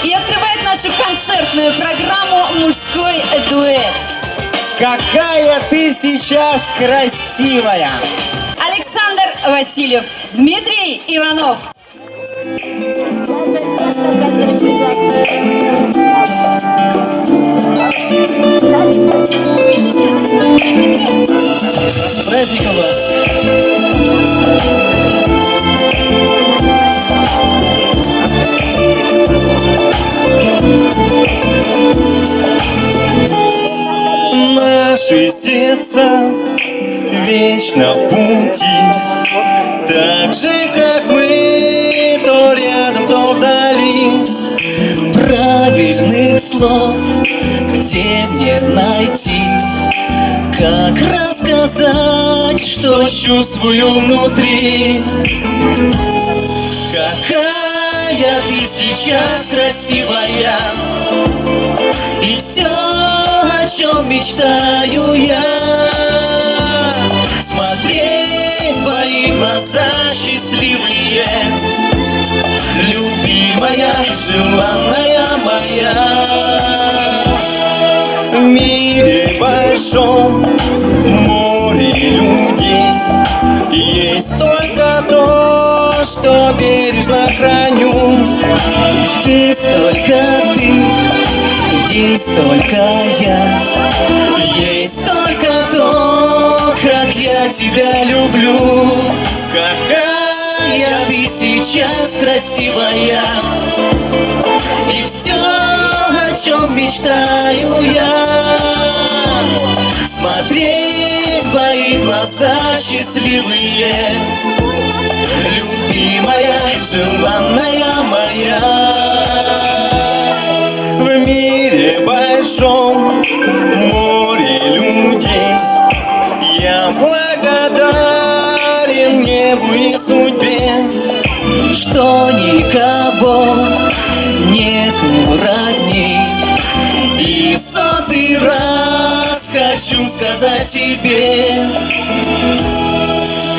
и открывает нашу концертную программу «Мужской дуэт». Какая ты сейчас красивая! Александр Васильев, Дмитрий Иванов. С праздником вас! Наши сердца вечно в пути, так же, как мы, то рядом, то вдали. Правильных слов где мне найти? Как рассказать, что чувствую внутри? Какая ты сейчас красивая, и все, о чем мечтаю я, смотреть в твои глаза счастливые, любимая, желанная моя. В мире большом, море людей, есть только то, что бережно храню. Есть только ты, есть только я, есть только то, как я тебя люблю. Какая ты сейчас красивая, и все, о чем мечтаю я, смотреть в твои глаза счастливые, любимая, желанная моя. В мире большом, море людей, я благодарен небу и судьбе, что никого нету родней. И в сотый раз хочу сказать тебе,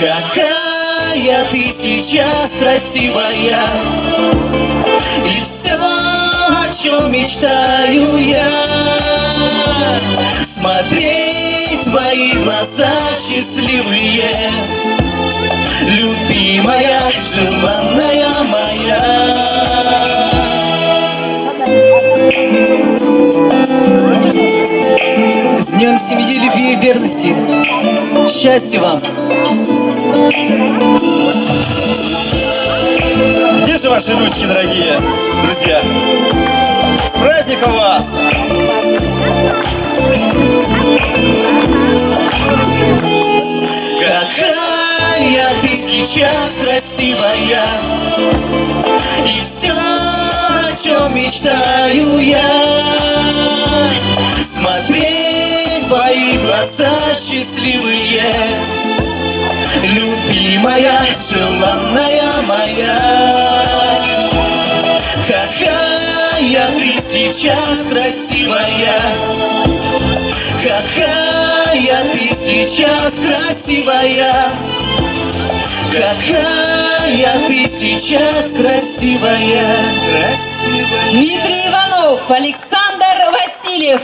какая ты сейчас красивая, и все, о чем мечтаю я, смотреть в твои глаза счастливые, любимая, желанная моя. С днем семьи, любви и верности! Счастья вам! Где же ваши ручки, дорогие друзья? С праздником вас! Какая ты сейчас красивая, и все, о чем мечтаю я, смотреть в твои глаза счастливые, любимая, желанная моя. Какая ты сейчас красивая, какая ты сейчас красивая, какая ты сейчас красивая, красивая. Дмитрий Иванов, Александр Васильев.